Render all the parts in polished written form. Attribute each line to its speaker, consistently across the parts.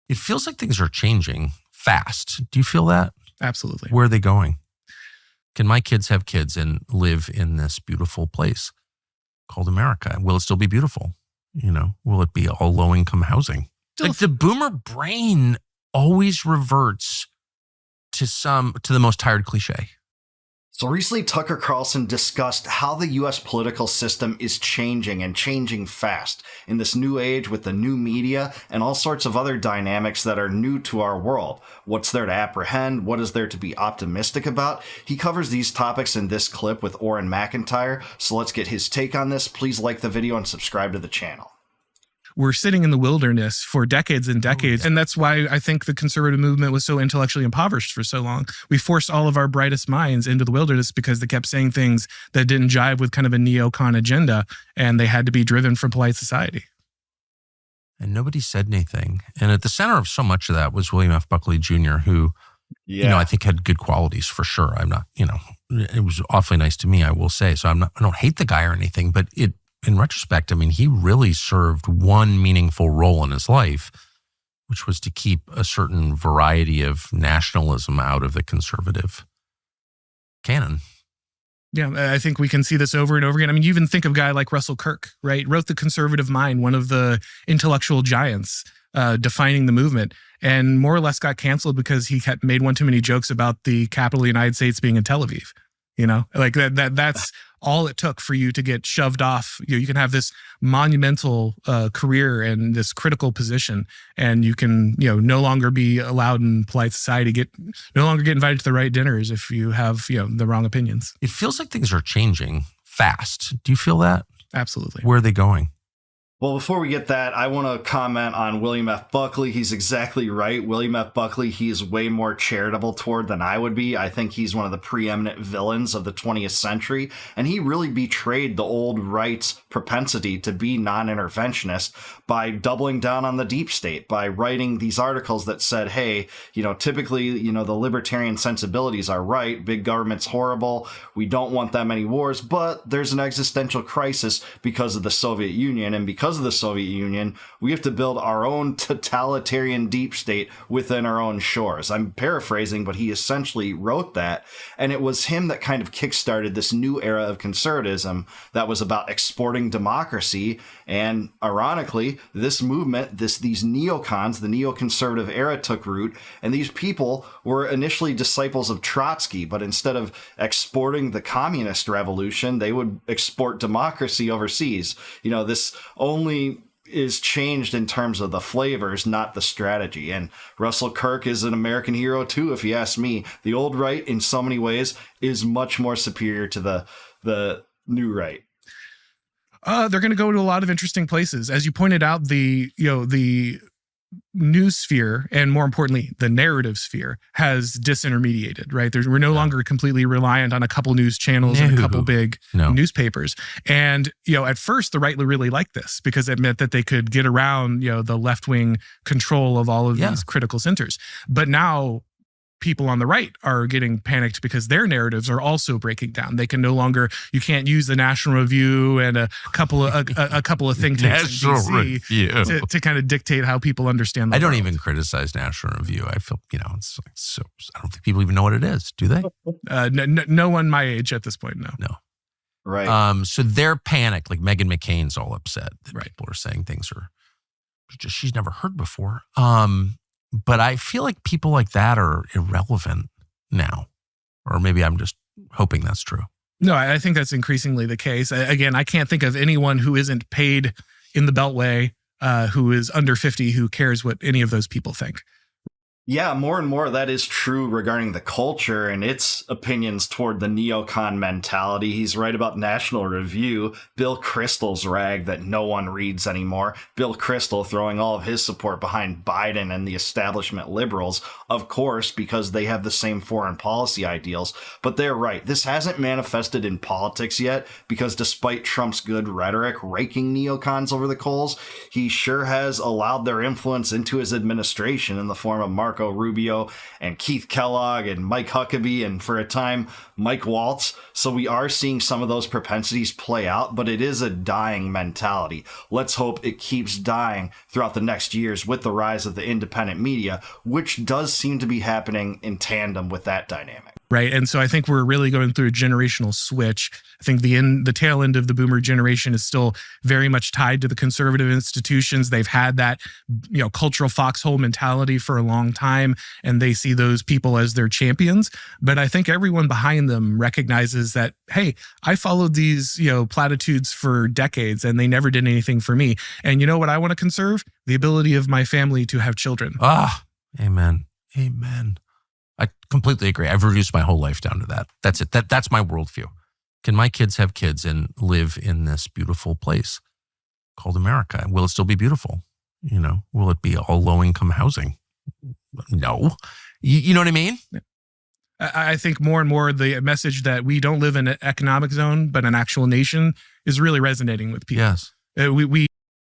Speaker 1: It feels like things are changing fast. Do you feel that?
Speaker 2: Absolutely.
Speaker 1: Where are they going? Can my kids have kids and live in this beautiful place called America? Will it still be beautiful? Will it be all low-income housing? Like the boomer brain always reverts to the most tired cliche.
Speaker 3: So recently, Tucker Carlson discussed how the U.S. political system is changing and changing fast in this new age with the new media and all sorts of other dynamics that are new to our world. What's there to apprehend? What is there to be optimistic about? He covers these topics in this clip with Auron MacIntyre. So let's get his take on this. Please like the video and subscribe to the channel.
Speaker 2: We're sitting in the wilderness for decades and decades. And that's why I think the conservative movement was so intellectually impoverished for so long. We forced all of our brightest minds into the wilderness because they kept saying things that didn't jive with kind of a neocon agenda, and they had to be driven from polite society.
Speaker 1: And nobody said anything. And at the center of so much of that was William F. Buckley Jr., who, I think had good qualities for sure. I'm not, it was awfully nice to me, I will say. So I don't hate the guy or anything, but in retrospect, he really served one meaningful role in his life, which was to keep a certain variety of nationalism out of the conservative canon.
Speaker 2: Yeah, I think we can see this over and over again. You even think of a guy like Russell Kirk, right? Wrote The Conservative Mind, one of the intellectual giants defining the movement, and more or less got canceled because he had made one too many jokes about the capital of the United States being in Tel Aviv. Like that's all it took for you to get shoved off. You can have this monumental career and this critical position, and you can, no longer be allowed in polite society, no longer get invited to the right dinners if you have, the wrong opinions.
Speaker 1: It feels like things are changing fast. Do you feel that?
Speaker 2: Absolutely.
Speaker 1: Where are they going?
Speaker 3: Well, before we get that, I want to comment on William F. Buckley. He's exactly right. William F. Buckley, he's way more charitable toward than I would be. I think he's one of the preeminent villains of the 20th century, and he really betrayed the old right's propensity to be non-interventionist by doubling down on the deep state, by writing these articles that said, hey, typically, the libertarian sensibilities are right. Big government's horrible. We don't want that many wars, but there's an existential crisis because of the Soviet Union, and because of the Soviet Union, we have to build our own totalitarian deep state within our own shores. I'm paraphrasing, but he essentially wrote that. And it was him that kind of kickstarted this new era of conservatism that was about exporting democracy. And ironically, this movement, these neocons, the neoconservative era took root. And these people were initially disciples of Trotsky, but instead of exporting the communist revolution, they would export democracy overseas. This only is changed in terms of the flavors, not the strategy. And Russell Kirk is an American hero too, if you ask me. The old right, in so many ways, is much more superior to the new right.
Speaker 2: They're going to go to a lot of interesting places. As you pointed out, the news sphere, and more importantly, the narrative sphere, has disintermediated, right? We're no longer completely reliant on a couple news channels and a couple big newspapers. And, at first, the right really liked this because it meant that they could get around, the left-wing control of all of these critical centers. But now people on the right are getting panicked because their narratives are also breaking down. They can no longer, you can't use the National Review and a couple of think tanks in DC to kind of dictate how people understand the world.
Speaker 1: don't even criticize National Review. I feel, it's like so, I don't think people even know what it is, do they?
Speaker 2: No one my age at this point, no.
Speaker 3: Right.
Speaker 1: So they're panicked, like Meghan McCain's all upset that people are saying things are just she's never heard before. But I feel like people like that are irrelevant now. Or maybe I'm just hoping that's true.
Speaker 2: No, I think that's increasingly the case. Again, I can't think of anyone who isn't paid in the Beltway, who is under 50, who cares what any of those people think.
Speaker 3: Yeah, more and more that is true regarding the culture and its opinions toward the neocon mentality. He's right about National Review, Bill Kristol's rag that no one reads anymore. Bill Kristol throwing all of his support behind Biden and the establishment liberals, of course, because they have the same foreign policy ideals. But they're right. This hasn't manifested in politics yet because despite Trump's good rhetoric raking neocons over the coals, he sure has allowed their influence into his administration in the form of Mark Marco Rubio and Keith Kellogg and Mike Huckabee and for a time Mike Waltz. So we are seeing some of those propensities play out, but it is a dying mentality. Let's hope it keeps dying throughout the next years with the rise of the independent media, which does seem to be happening in tandem with that dynamic.
Speaker 2: Right. And so I think we're really going through a generational switch. I think the tail end of the boomer generation is still very much tied to the conservative institutions. They've had that, cultural foxhole mentality for a long time, and they see those people as their champions. But I think everyone behind them recognizes that, hey, I followed these, platitudes for decades and they never did anything for me. And you know what I want to conserve? The ability of my family to have children.
Speaker 1: Amen. Amen. I completely agree. I've reduced my whole life down to that. That's it. That's my worldview. Can my kids have kids and live in this beautiful place called America? Will it still be beautiful? Will it be all low-income housing? No. You know what I mean?
Speaker 2: I think more and more the message that we don't live in an economic zone, but an actual nation is really resonating with people.
Speaker 1: Yes.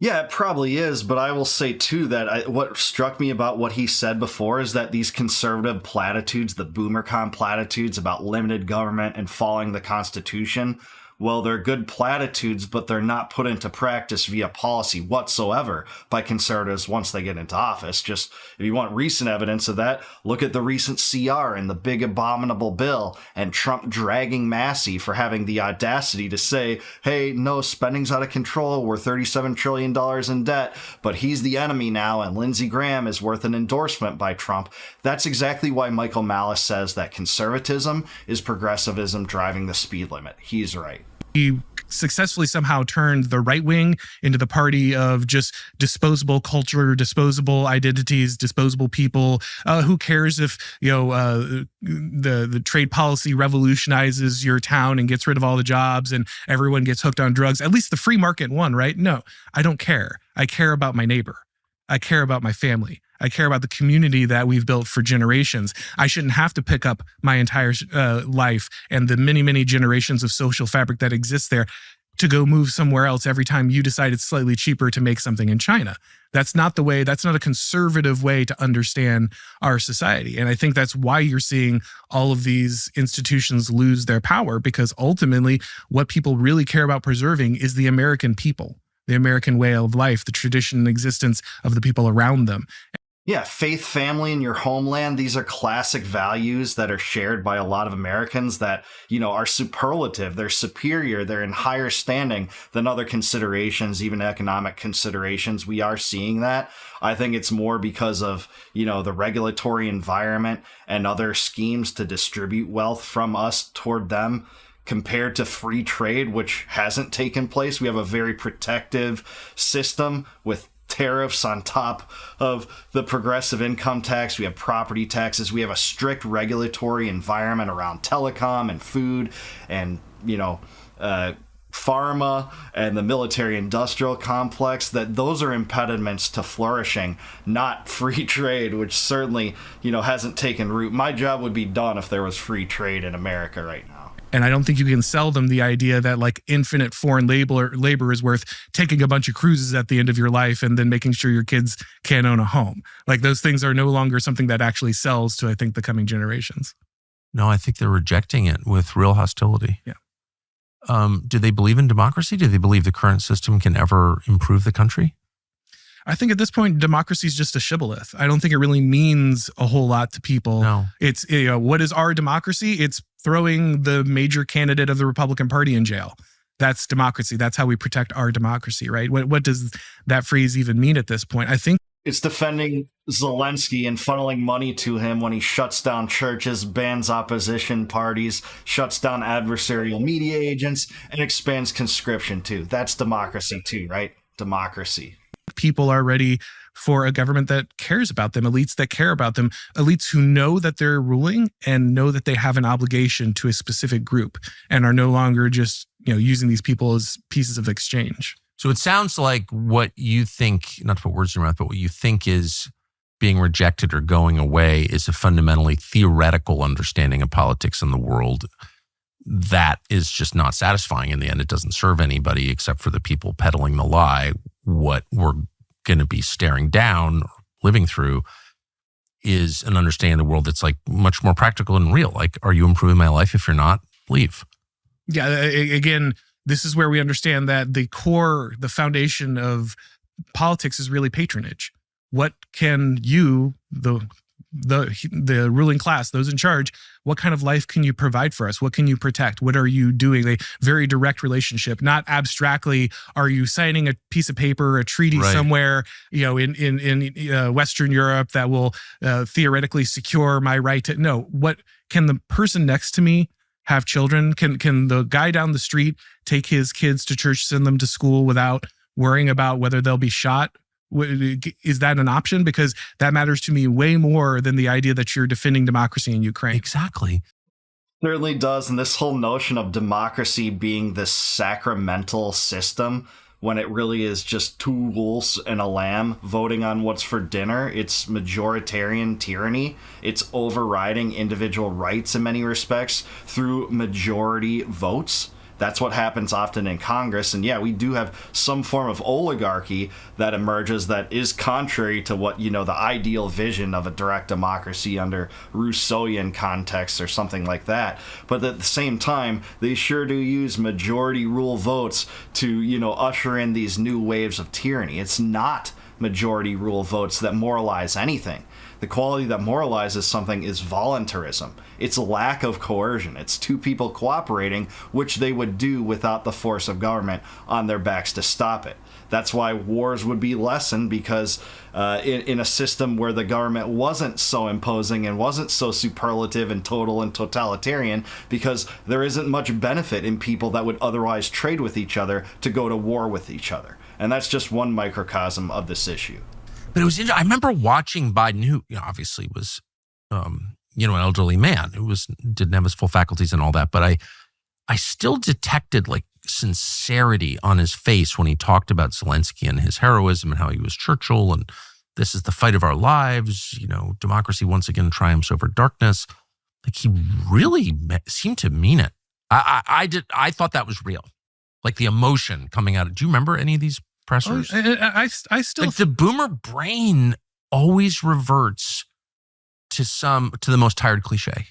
Speaker 3: Yeah, it probably is, but I will say, too, that what struck me about what he said before is that these conservative platitudes, the boomercon platitudes about limited government and following the Constitution, well, they're good platitudes, but they're not put into practice via policy whatsoever by conservatives once they get into office. Just if you want recent evidence of that, look at the recent CR and the big abominable bill and Trump dragging Massey for having the audacity to say, hey, no, spending's out of control. We're $37 trillion in debt, but he's the enemy now. And Lindsey Graham is worth an endorsement by Trump. That's exactly why Michael Malice says that conservatism is progressivism driving the speed limit. He's right.
Speaker 2: He successfully somehow turned the right wing into the party of just disposable culture, disposable identities, disposable people. Who cares if the trade policy revolutionizes your town and gets rid of all the jobs and everyone gets hooked on drugs? At least the free market won, right? No, I don't care. I care about my neighbor. I care about my family. I care about the community that we've built for generations. I shouldn't have to pick up my entire life and the many, many generations of social fabric that exists there to go move somewhere else every time you decide it's slightly cheaper to make something in China. That's not the way, that's not a conservative way to understand our society. And I think that's why you're seeing all of these institutions lose their power, because ultimately what people really care about preserving is the American people, the American way of life, the tradition and existence of the people around them.
Speaker 3: Yeah, faith, family, and your homeland. These are classic values that are shared by a lot of Americans that, are superlative. They're superior. They're in higher standing than other considerations, even economic considerations. We are seeing that. I think it's more because of, the regulatory environment and other schemes to distribute wealth from us toward them, compared to free trade, which hasn't taken place. We have a very protective system with tariffs on top of the progressive income tax. We have property taxes. We have a strict regulatory environment around telecom and food and, pharma and the military industrial complex, that those are impediments to flourishing, not free trade, which certainly, hasn't taken root. My job would be done if there was free trade in America right now.
Speaker 2: And I don't think you can sell them the idea that infinite foreign labor is worth taking a bunch of cruises at the end of your life and then making sure your kids can't own a home. Those things are no longer something that actually sells to, I think, the coming generations.
Speaker 1: No, I think they're rejecting it with real hostility.
Speaker 2: Yeah.
Speaker 1: Do they believe in democracy? Do they believe the current system can ever improve the country?
Speaker 2: I think at this point, democracy is just a shibboleth. I don't think it really means a whole lot to people.
Speaker 1: No.
Speaker 2: It's, what is our democracy? It's throwing the major candidate of the Republican Party in jail. That's democracy. That's how we protect our democracy, right? What does that phrase even mean at this point? I think
Speaker 3: it's defending Zelensky and funneling money to him when he shuts down churches, bans opposition parties, shuts down adversarial media agents, and expands conscription too. That's democracy too, right? Democracy.
Speaker 2: People are ready for a government that cares about them, elites that care about them, elites who know that they're ruling and know that they have an obligation to a specific group and are no longer just, using these people as pieces of exchange.
Speaker 1: So it sounds like what you think, not to put words in your mouth, but what you think is being rejected or going away is a fundamentally theoretical understanding of politics in the world that is just not satisfying. In the end, it doesn't serve anybody except for the people peddling the lie. What we're going to be staring down, living through, is an understanding of the world that's like much more practical and real. Like, are you improving my life? If you're not, leave.
Speaker 2: Yeah. Again, this is where we understand that the foundation of politics is really patronage. What can you, the ruling class, those in charge, what kind of life can you provide for us? What can you protect? What are you doing? A very direct relationship, not abstractly. Are you signing a piece of paper, a treaty somewhere, in Western Europe that will theoretically secure my right to? No. What can the person next to me have children? Can the guy down the street take his kids to church, send them to school without worrying about whether they'll be shot? Is that an option? Because that matters to me way more than the idea that you're defending democracy in Ukraine.
Speaker 1: Exactly.
Speaker 3: Certainly does. And this whole notion of democracy being this sacramental system, when it really is just 2 wolves and a lamb voting on what's for dinner, it's majoritarian tyranny. It's overriding individual rights in many respects through majority votes. That's what happens often in Congress. And yeah, we do have some form of oligarchy that emerges that is contrary to what, the ideal vision of a direct democracy under Rousseauian context or something like that. But at the same time, they sure do use majority rule votes to, usher in these new waves of tyranny. It's not majority rule votes that moralize anything. The quality that moralizes something is voluntarism. It's lack of coercion. It's 2 people cooperating, which they would do without the force of government on their backs to stop it. That's why wars would be lessened, because in a system where the government wasn't so imposing and wasn't so superlative and total and totalitarian, because there isn't much benefit in people that would otherwise trade with each other to go to war with each other. And that's just one microcosm of this issue.
Speaker 1: But it was interesting. I remember watching Biden, who obviously was, an elderly man who didn't have his full faculties and all that. But I still detected like sincerity on his face when he talked about Zelensky and his heroism and how he was Churchill and this is the fight of our lives. Democracy once again triumphs over darkness. Like he really seemed to mean it. I thought that was real. Like the emotion coming out. Do you remember any of these pressers?
Speaker 2: I still
Speaker 1: like the boomer brain always reverts to the most tired cliche.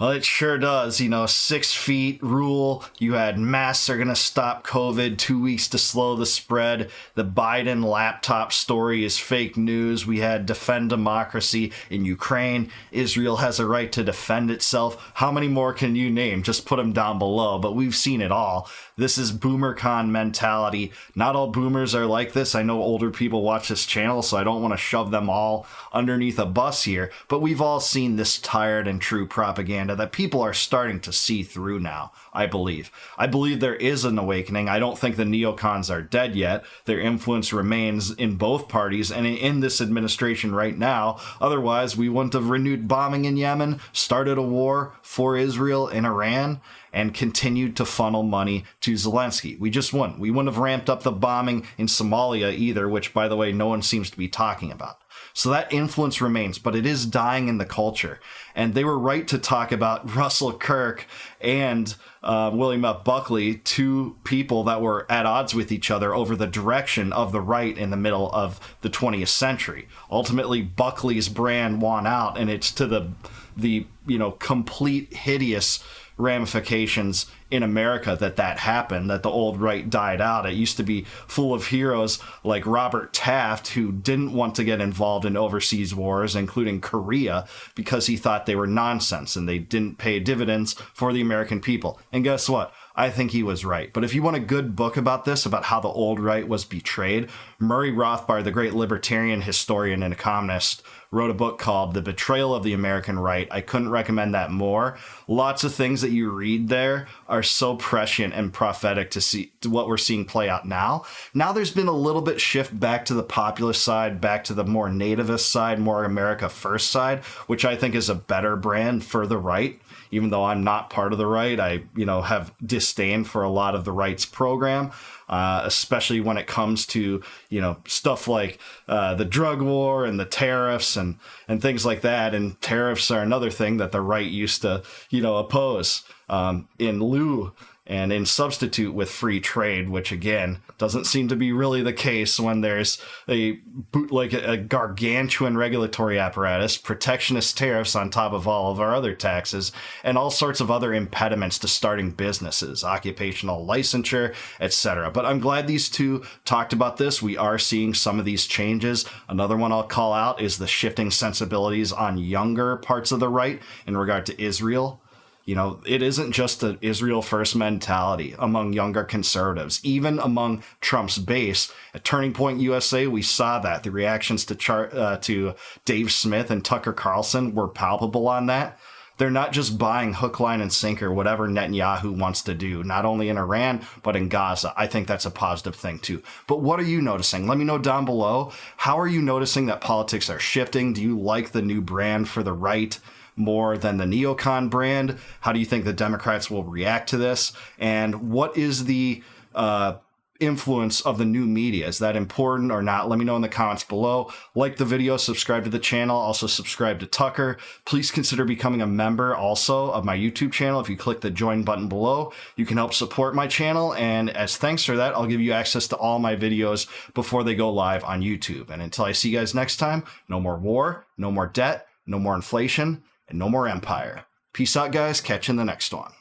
Speaker 3: Well, it sure does. 6 feet rule. You had masks are going to stop COVID, 2 weeks to slow the spread. The Biden laptop story is fake news. We had defend democracy in Ukraine. Israel has a right to defend itself. How many more can you name? Just put them down below. But we've seen it all. This is BoomerCon mentality. Not all boomers are like this. I know older people watch this channel, so I don't want to shove them all underneath a bus here. But we've all seen this tired and true propaganda that people are starting to see through now, I believe. I believe there is an awakening. I don't think the neocons are dead yet. Their influence remains in both parties and in this administration right now. Otherwise, we wouldn't have renewed bombing in Yemen, started a war for Israel in Iran, and continued to funnel money to Zelensky. We just wouldn't. We wouldn't have ramped up the bombing in Somalia either, which, by the way, no one seems to be talking about. So that influence remains, but it is dying in the culture. And they were right to talk about Russell Kirk and William F. Buckley, 2 people that were at odds with each other over the direction of the right in the middle of the 20th century. Ultimately, Buckley's brand won out, and it's to the complete hideous ramifications in America that happened, that the old right died out. It used to be full of heroes like Robert Taft, who didn't want to get involved in overseas wars, including Korea, because he thought they were nonsense and they didn't pay dividends for the American people. And guess what? I think he was right. But if you want a good book about this, about how the old right was betrayed, Murray Rothbard, the great libertarian historian and economist, wrote a book called The Betrayal of the American Right. I couldn't recommend that more. Lots of things that you read there are so prescient and prophetic to what we're seeing play out now. Now there's been a little bit shift back to the populist side, back to the more nativist side, more America First side, which I think is a better brand for the right. Even though I'm not part of the right, I have disdain for a lot of the right's program, especially when it comes to stuff like the drug war and the tariffs and things like that. And tariffs are another thing that the right used to oppose in lieu and in substitute with free trade, which again doesn't seem to be really the case when there's a gargantuan regulatory apparatus, protectionist tariffs on top of all of our other taxes, and all sorts of other impediments to starting businesses, occupational licensure, etc. But I'm glad these two talked about this. We are seeing some of these changes. Another one I'll call out is the shifting sensibilities on younger parts of the right in regard to Israel. You know, it isn't just an Israel first mentality among younger conservatives, even among Trump's base. At Turning Point USA, we saw that. The reactions to Dave Smith and Tucker Carlson were palpable on that. They're not just buying hook, line, and sinker, whatever Netanyahu wants to do, not only in Iran, but in Gaza. I think that's a positive thing, too. But what are you noticing? Let me know down below. How are you noticing that politics are shifting? Do you like the new brand for the right more than the neocon brand? How do you think the Democrats will react to this? And what is the influence of the new media? Is that important or not? Let me know in the comments below. Like the video, subscribe to the channel, also subscribe to Tucker. Please consider becoming a member also of my YouTube channel. If you click the join button below, you can help support my channel. And as thanks for that, I'll give you access to all my videos before they go live on YouTube. And until I see you guys next time, no more war, no more debt, no more inflation, and no more empire. Peace out, guys. Catch you in the next one.